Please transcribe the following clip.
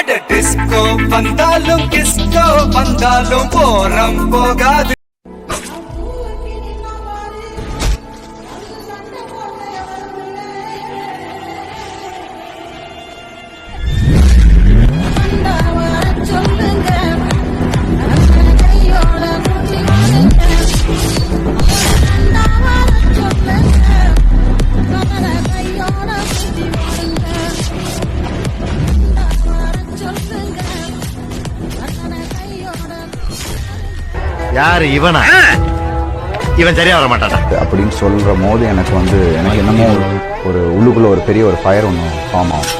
அட டிஸ்கோ வந்தாலும் கிஸ்கோ வந்தாலும் போறம் போகாது. யாரு இவனா? இவன் சரியா வர மாட்டானா அப்படின்னு சொல்ற போது எனக்கு என்னமோ ஒரு உள்ளுக்குள்ள ஒரு பெரிய ஒரு ஃபயர் ஒன்று ஃபார்ம் ஆகும்.